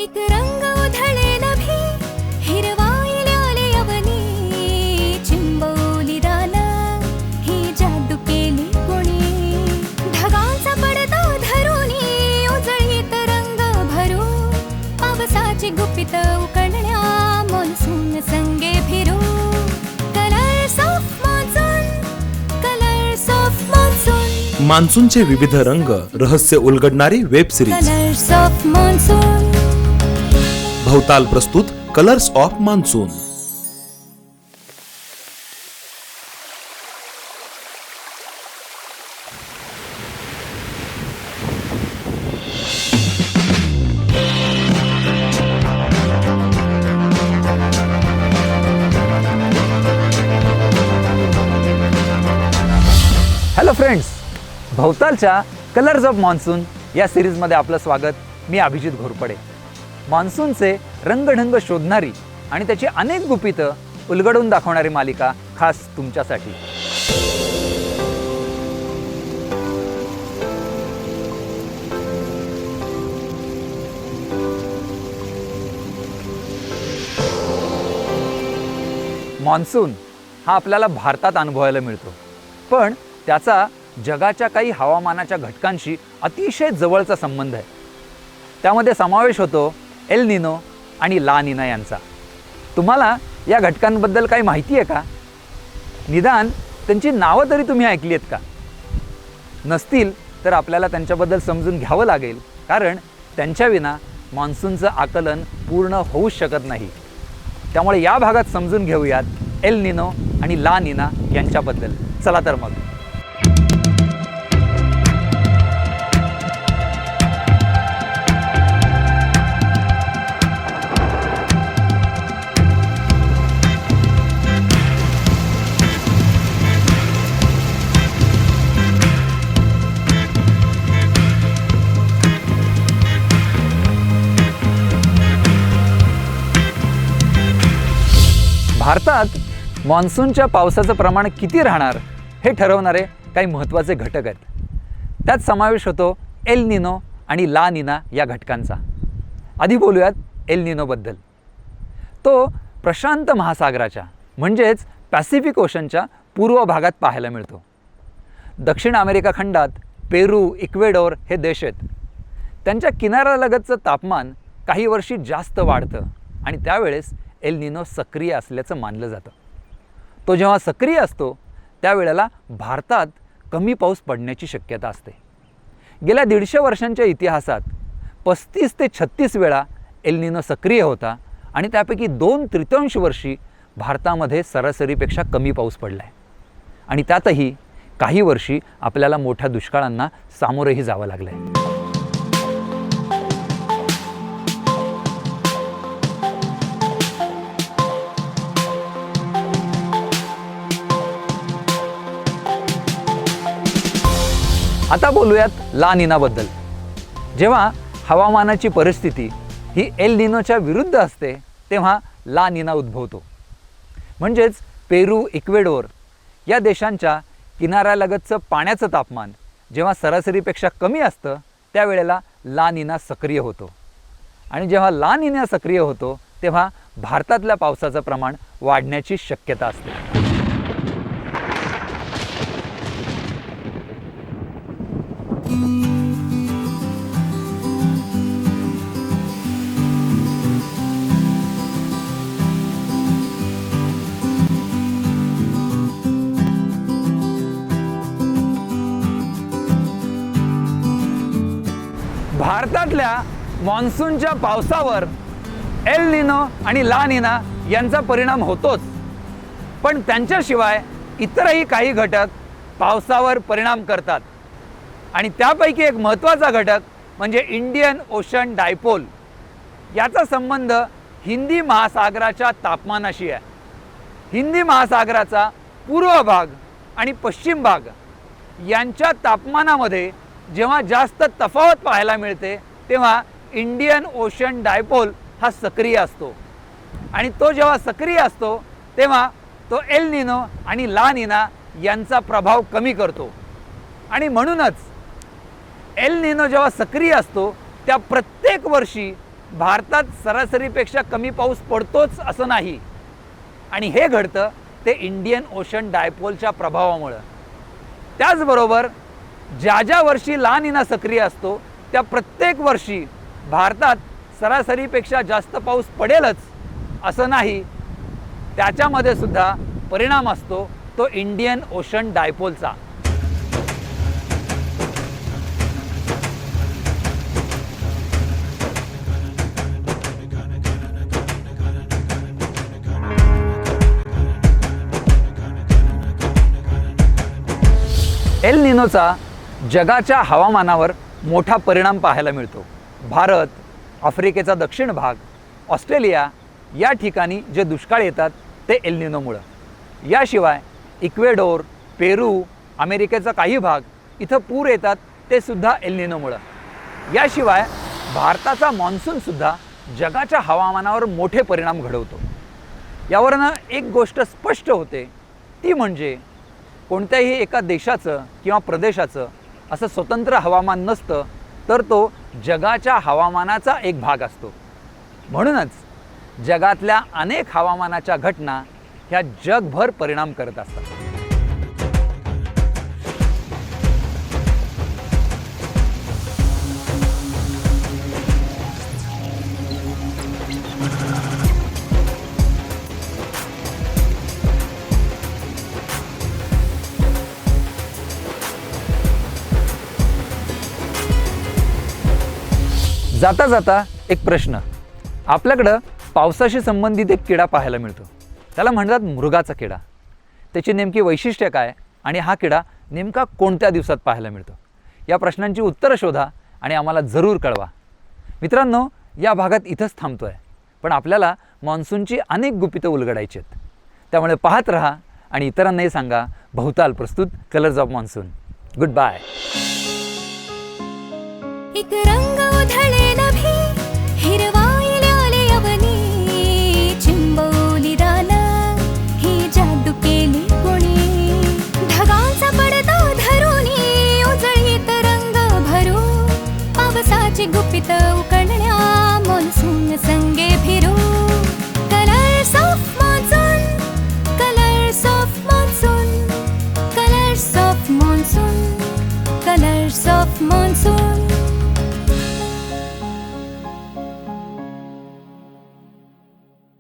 एक रंग उधळे नभी हिरवाईले अवनी चिंबवली दान ही जादू केली कोणी ढगांचा पडदा धरुनी उजळीत रंग भरू पावसाची गुपित उकळण्या मान्सून संगे फिरू colours of monsoon colours of monsoon मान्सूनचे विविध रंग रहस्य उलगडणारी web series colours of monsoon Bhavatal प्रस्तुत colours of monsoon. Hello friends, भवतालच्या कलर्स ऑफ मान्सून या सिरीजमध्ये आपलं स्वागत। मी अभिजित घोरपडे। मान्सूनचे रंगढंग शोधणारी आणि त्याची अनेक गुपितं उलगडून दाखवणारी मालिका खास तुमच्यासाठी। मान्सून हा आपल्याला भारतात अनुभवायला मिळतो, पण त्याचा जगाच्या काही हवामानाच्या घटकांशी अतिशय जवळचा संबंध आहे। त्यामध्ये समावेश होतो एल निनो आणि ला निना यांचा। तुम्हाला या घटकांबद्दल काही माहिती आहे का? निदान त्यांची नावं तरी तुम्ही ऐकली आहेत का? नसतील तर आपल्याला त्यांच्याबद्दल समजून घ्यावं लागेल, कारण त्यांच्याविना मान्सूनचं आकलन पूर्ण होऊच शकत नाही। त्यामुळे या भागात समजून घेऊयात एल निनो आणि ला निना यांच्याबद्दल। चला तर मग। भारतात मान्सूनच्या पावसाचं प्रमाण किती राहणार हे ठरवणारे काही महत्त्वाचे घटक आहेत। त्यात समावेश होतो एल निनो आणि ला निना या घटकांचा। आधी बोलूयात एल निनोबद्दल। तो प्रशांत महासागराच्या म्हणजेच पॅसिफिक ओशनच्या पूर्व भागात पाहायला मिळतो। दक्षिण अमेरिका खंडात पेरू, इक्वेडोर हे देश आहेत। त्यांच्या किनाऱ्यालगतचं तापमान काही वर्षी जास्त वाढतं आणि त्यावेळेस एल निनो सक्रिय असल्याचं मानलं जातं। तो जेव्हा सक्रिय असतो त्यावेळेला भारतात कमी पाऊस पडण्याची शक्यता असते। गेल्या 150 वर्षांच्या इतिहासात 35 ते 36 वेळा एल निनो सक्रिय होता आणि त्यापैकी 2/3 वर्षी भारतामध्ये सरासरीपेक्षा कमी पाऊस पडला आहे आणि त्यातही काही वर्षी आपल्याला मोठ्या दुष्काळांना सामोरेही जावं लागलं आहे। आता बोलूयात ला निनाबद्दल। जेव्हा हवामानाची परिस्थिती ही एल निनोच्या विरुद्ध असते तेव्हा ला निना उद्भवतो। म्हणजेच पेरू, इक्वेडोर या देशांच्या किनाऱ्यालगतचं पाण्याचं तापमान जेव्हा सरासरीपेक्षा कमी असतं त्यावेळेला ला निना सक्रिय होतो आणि जेव्हा ला निना सक्रिय होतो तेव्हा भारतातल्या पावसाचं प्रमाण वाढण्याची शक्यता असते। भारतातल्या मान्सूनच्या पावसावर एल निनो आणि ला निना यांचा परिणाम होतोच, पण त्यांच्याशिवाय इतरही काही घटक पावसावर परिणाम करतात आणि त्यापैकी एक महत्त्वाचा घटक म्हणजे इंडियन ओशन डायपोल। याचा संबंध हिंदी महासागराच्या तापमानाशी आहे। हिंदी महासागराचा पूर्व भाग आणि पश्चिम भाग यांच्या तापमानामध्ये जेव्हा जास्त तफावत पाहायला मिळते तेव्हा इंडियन ओशन डायपोल हा सक्रिय असतो आणि तो जेव्हा सक्रिय असतो तेव्हा तो एल निनो आणि ला निना यांचा प्रभाव कमी करतो आणि म्हणूनच एल निनो जेव्हा सक्रिय असतो त्या प्रत्येक वर्षी भारतात सरासरीपेक्षा कमी पाऊस पडतोच असं नाही, आणि हे घडतं ते इंडियन ओशन डायपोलच्या प्रभावामुळं. त्याचबरोबर ज्या ज्या वर्षी ला निना सक्रिय असतो त्या प्रत्येक वर्षी भारतात सरासरीपेक्षा जास्त पाऊस पडेलच असं नाही, त्याच्यामध्ये सुद्धा परिणाम असतो तो इंडियन ओशन डायपोलचा. एल निनोचा जगाच्या हवामानावर मोठा परिणाम पाहायला मिळतो. भारत, आफ्रिकेचा दक्षिण भाग, ऑस्ट्रेलिया या ठिकाणी जे दुष्काळ येतात ते एल निनोमुळं. याशिवाय इक्वेडोर, पेरू, अमेरिकेचा काही भाग इथं पूर येतात ते सुद्धा एल निनोमुळं. याशिवाय भारताचा मॉन्सूनसुद्धा जगाच्या हवामानावर मोठे परिणाम घडवतो. यावरनं एक गोष्ट स्पष्ट होते, ती म्हणजे कोणत्याही एका देशाचं किंवा प्रदेशाचं असं स्वतंत्र हवामान नसतं, तर तो जगाच्या हवामानाचा एक भाग असतो. म्हणूनच जगातल्या अनेक हवामानाच्या घटना ह्या जगभर परिणाम करत असतात. जाता जाता एक प्रश्न. आपल्याकडं पावसाशी संबंधित एक किडा पाहायला मिळतो, त्याला म्हणतात मृगाचा किडा. त्याची नेमकी वैशिष्ट्य काय आणि हा किडा नेमका कोणत्या दिवसात पाहायला मिळतो, या प्रश्नांची उत्तरं शोधा आणि आम्हाला जरूर कळवा. मित्रांनो, या भागात इथंच थांबतो आहे, पण आपल्याला मान्सूनची अनेक गुपितं उलगडायची आहेत. त्यामुळे पाहत रहा आणि इतरांनाही सांगा. बहुताल प्रस्तुत colours of monsoon. Good bye. एक रंग